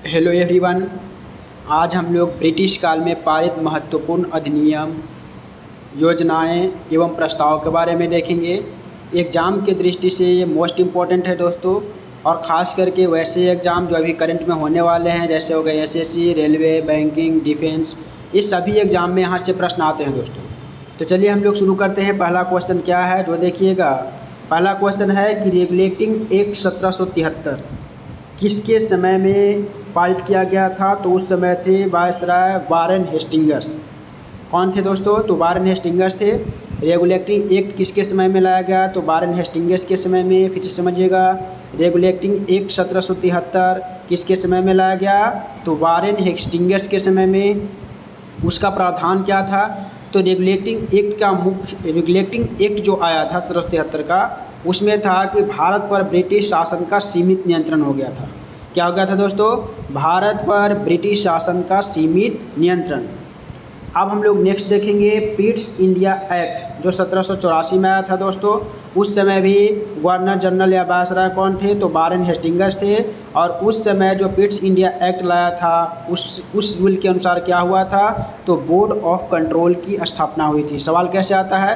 Hello everyone. आज हम लोग ब्रिटिश काल में पारित महत्वपूर्ण अधिनियम, योजनाएं एवं प्रस्ताव के बारे में देखेंगे। एग्ज़ाम की दृष्टि से ये मोस्ट इम्पॉर्टेंट है दोस्तों, और ख़ास करके वैसे एग्ज़ाम जो अभी करंट में होने वाले हैं, जैसे हो गए एसएससी, रेलवे, बैंकिंग, डिफेंस, इस सभी एग्ज़ाम में यहाँ से प्रश्न आते हैं दोस्तों। तो चलिए हम लोग शुरू करते हैं। पहला क्वेश्चन क्या है जो देखिएगा। पहला क्वेश्चन है कि रेगुलेटिंग एक्ट 1773 किसके समय में पारित किया गया था? तो उस समय थे वायसराय वारेन हेस्टिंग्स। कौन थे दोस्तों? तो वारेन हेस्टिंग्स थे। रेगुलेटिंग एक्ट किसके समय में लाया गया? तो वारेन हेस्टिंग्स के समय में। फिर से समझिएगा, रेगुलेटिंग एक्ट 1773 किसके समय में लाया गया? तो वारेन हेस्टिंग्स के समय में। उसका प्रावधान क्या था? तो रेगुलेटिंग एक्ट जो आया था 1773 का, उसमें था कि भारत पर ब्रिटिश शासन का सीमित नियंत्रण हो गया था। क्या हो गया था दोस्तों? भारत पर ब्रिटिश शासन का सीमित नियंत्रण। अब हम लोग नेक्स्ट देखेंगे पिट्स इंडिया एक्ट जो 1784 में आया था दोस्तों। उस समय भी गवर्नर जनरल या वायसराय कौन थे? तो वारेन हेस्टिंग्स थे। और उस समय जो पिट्स इंडिया एक्ट लाया था, उस रूल के अनुसार क्या हुआ था? तो बोर्ड ऑफ कंट्रोल की स्थापना हुई थी। सवाल कैसे आता है?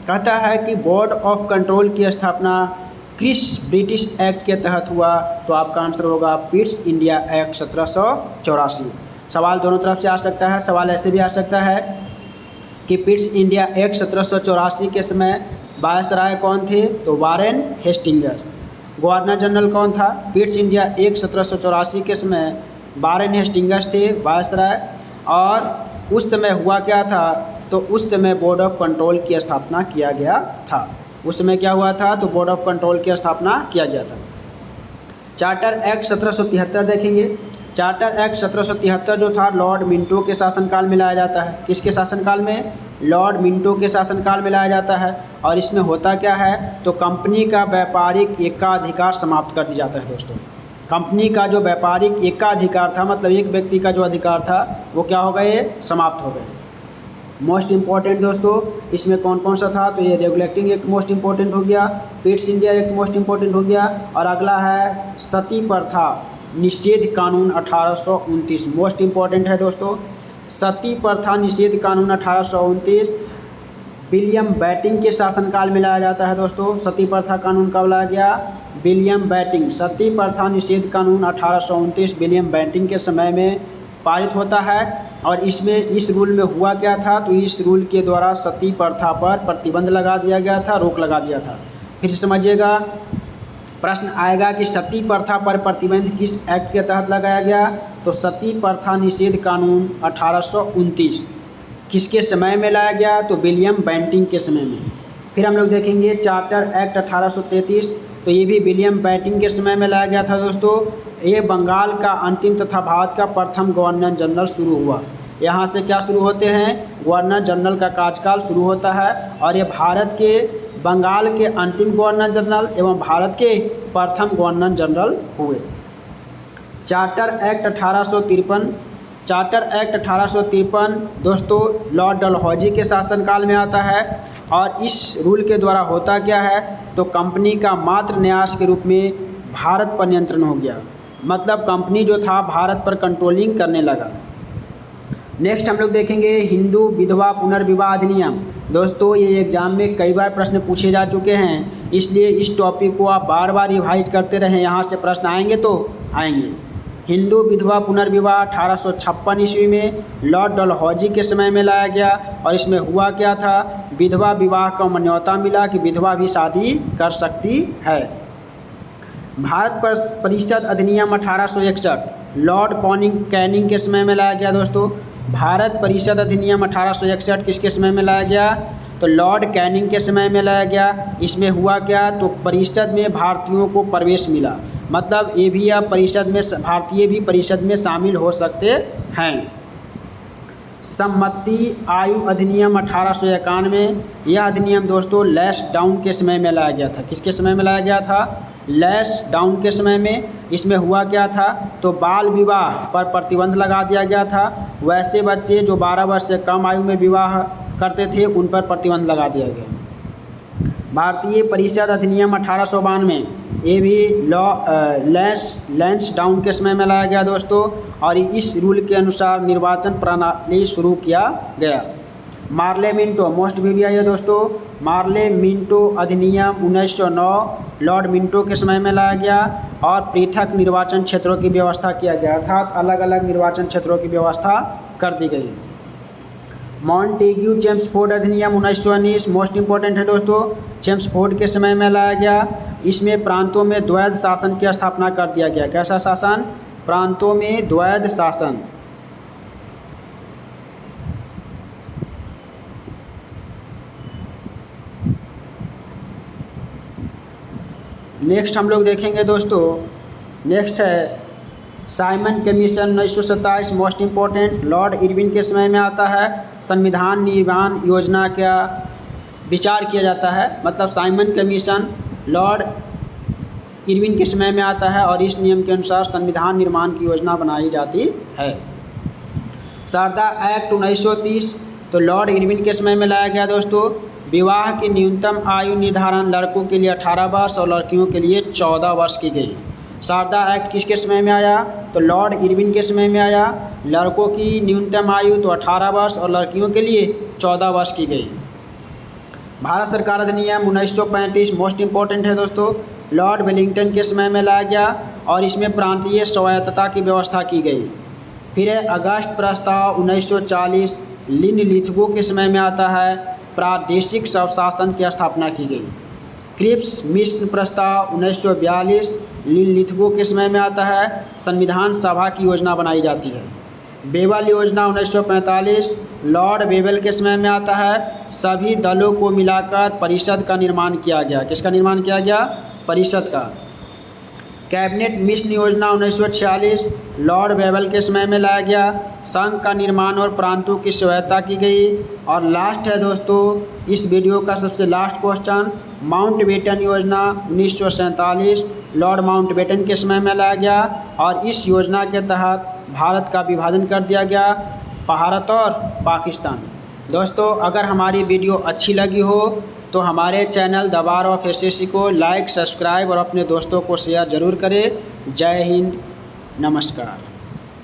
कहता है कि बोर्ड ऑफ कंट्रोल की स्थापना किस ब्रिटिश एक्ट के तहत हुआ? तो आपका आंसर होगा पिट्स इंडिया एक्ट 1784। सवाल दोनों तरफ से आ सकता है। सवाल ऐसे भी आ सकता है कि पिट्स इंडिया एक्ट 1784 के समय वायसराय कौन थे? तो वारेन हेस्टिंग्स। गवर्नर जनरल कौन था? पिट्स इंडिया एक्ट 1784 के समय वारेन हेस्टिंग्स थे वायसराय। और उस समय हुआ क्या था? तो उस समय बोर्ड ऑफ कंट्रोल की स्थापना किया गया था। उस समय क्या हुआ था? तो बोर्ड ऑफ कंट्रोल की स्थापना किया गया था। चार्टर एक्ट 1773 देखेंगे। चार्टर एक्ट 1773 जो था लॉर्ड मिंटो के शासनकाल में लाया जाता है। किसके शासनकाल में? लॉर्ड मिंटो के शासनकाल में लाया जाता है। और इसमें होता क्या है? तो कंपनी का व्यापारिक एकाधिकार समाप्त कर दिया जाता है दोस्तों। कंपनी का जो व्यापारिक एकाधिकार था, मतलब एक व्यक्ति का जो अधिकार था, वो क्या हो गए? समाप्त हो गए। मोस्ट इम्पॉर्टेंट दोस्तों, इसमें कौन कौन सा था? तो ये रेगुलेटिंग एक्ट मोस्ट इम्पॉर्टेंट हो गया, Pitt's India act most important हो गया, और अगला है सती प्रथा निषेध कानून 1829। मोस्ट इम्पॉर्टेंट है दोस्तों। सती प्रथा निषेध कानून 1829 विलियम बेंटिंक के शासनकाल में लाया जाता है दोस्तों। सती प्रथा कानून कब लाया गया? William Bentinck. सती प्रथा निषेध कानून 1829 विलियम बेंटिंक के समय में पारित होता है। और इसमें इस रूल में हुआ क्या था? तो इस रूल के द्वारा सती प्रथा पर प्रतिबंध लगा दिया गया था, रोक लगा दिया था। फिर समझिएगा, प्रश्न आएगा कि सती प्रथा पर प्रतिबंध किस एक्ट के तहत लगाया गया? तो सती प्रथा निषेध कानून 1829 किसके समय में लाया गया? तो विलियम बेंटिंक के समय में। फिर हम लोग देखेंगे चार्टर एक्ट 1833, तो ये भी विलियम बेंटिंक के समय में लाया गया था दोस्तों। ये बंगाल का अंतिम तथा भारत का प्रथम गवर्नर जनरल शुरू हुआ। यहाँ से क्या शुरू होते हैं? गवर्नर जनरल का कार्यकाल शुरू होता है। और ये भारत के बंगाल के अंतिम गवर्नर जनरल एवं भारत के प्रथम गवर्नर जनरल हुए। Charter act 1853। चार्टर एक्ट 1853 दोस्तों लॉर्ड डलहौजी के शासनकाल में आता है। और इस रूल के द्वारा होता क्या है? तो कंपनी का मात्र न्यास के रूप में भारत पर नियंत्रण हो गया। मतलब कंपनी जो था भारत पर कंट्रोलिंग करने लगा। नेक्स्ट हम लोग देखेंगे हिंदू विधवा पुनर्विवाह अधिनियम। दोस्तों ये एग्जाम में कई बार प्रश्न पूछे जा चुके हैं, इसलिए इस टॉपिक को आप बार बार रिवाइज करते रहें। यहाँ से प्रश्न आएंगे तो आएंगे। हिंदू विधवा पुनर्विवाह 1856 ईस्वी में लॉर्ड डलहौजी के समय में लाया गया। और इसमें हुआ क्या था? विधवा विवाह का मान्यता मिला कि विधवा भी शादी कर सकती है। भारत परिषद अधिनियम 1861 लॉर्ड कैनिंग के समय में लाया गया दोस्तों। भारत परिषद अधिनियम 1861 किसके समय में लाया गया? तो लॉर्ड कैनिंग के समय में लाया गया। इसमें हुआ क्या? तो परिषद में भारतीयों को प्रवेश मिला। मतलब ये भी अब परिषद में भारतीय भी परिषद में शामिल हो सकते हैं। सम्मति आयु अधिनियम 1891। यह अधिनियम दोस्तों लैश डाउन के समय में लाया गया था। किसके समय में लाया गया था? लैश डाउन के समय में। इसमें हुआ क्या था? तो बाल विवाह पर प्रतिबंध लगा दिया गया था। वैसे बच्चे जो 12 वर्ष से कम आयु में विवाह करते थे उन पर प्रतिबंध लगा दिया गया। भारतीय परिषद अधिनियम 1892 ये भी लैंस डाउन के समय में लाया गया दोस्तों, और इस रूल के अनुसार निर्वाचन प्रणाली शुरू किया गया। मार्ले मिंटो मोस्ट भी आई है दोस्तों। मार्ले मिंटो अधिनियम 1909 लॉर्ड मिंटो के समय में लाया गया और पृथक निर्वाचन क्षेत्रों की व्यवस्था किया गया, अर्थात अलग अलग निर्वाचन क्षेत्रों की व्यवस्था कर दी गई। मॉन्टेग्यू चेम्सफोर्ड अधिनियम 1919 मोस्ट इंपॉर्टेंट है दोस्तों। चेम्सफोर्ड के समय में लाया गया। इसमें प्रांतों में द्वैध शासन की स्थापना कर दिया गया। कैसा शासन? प्रांतों में द्वैध शासन। नेक्स्ट हम लोग देखेंगे दोस्तों, नेक्स्ट है Simon commission 1927 most important, Lord Irwin के समय में आता है। संविधान निर्माण योजना का विचार किया जाता है, मतलब साइमन कमीशन लॉर्ड इरविन के समय में आता है और इस नियम के अनुसार संविधान निर्माण की योजना बनाई जाती है। शारदा एक्ट 1930 तो लॉर्ड इरविन के समय में लाया गया दोस्तों। विवाह की न्यूनतम आयु निर्धारण लड़कों के लिए 18 वर्ष और लड़कियों के लिए 14 वर्ष की गई। शारदा एक्ट किसके समय में आया? तो लॉर्ड इरविन के समय में आया। लड़कों की न्यूनतम आयु तो 18 वर्ष और लड़कियों के लिए 14 वर्ष की गई। भारत सरकार अधिनियम 1935 मोस्ट इम्पोर्टेंट है दोस्तों। लॉर्ड वेलिंगटन के समय में लाया गया और इसमें प्रांतीय स्वायत्तता की व्यवस्था की गई। फिर है अगस्त प्रस्ताव 1940 लिथगो के समय में आता है। प्रादेशिक स्वशासन की स्थापना की गई। क्रिप्स मिशन प्रस्ताव 1942 लिथगो के समय में आता है। संविधान सभा की योजना बनाई जाती है। बेबल योजना 1945 लॉर्ड बेबल के समय में आता है। सभी दलों को मिलाकर परिषद का निर्माण किया गया। किसका निर्माण किया गया? परिषद का। कैबिनेट मिशन योजना 1946 लॉर्ड बेबल के समय में लाया गया। संघ का निर्माण और प्रांतों की स्वायत्तता की गई। और लास्ट है दोस्तों इस वीडियो का सबसे लास्ट क्वेश्चन, माउंटबेटन योजना 1947 लॉर्ड माउंटबेटन के समय में लाया गया और इस योजना के तहत भारत का विभाजन कर दिया गया, भारत और पाकिस्तान। दोस्तों अगर हमारी वीडियो अच्छी लगी हो तो हमारे channel the bar of SSC को लाइक, सब्सक्राइब और अपने दोस्तों को शेयर ज़रूर करें। जय हिंद, नमस्कार।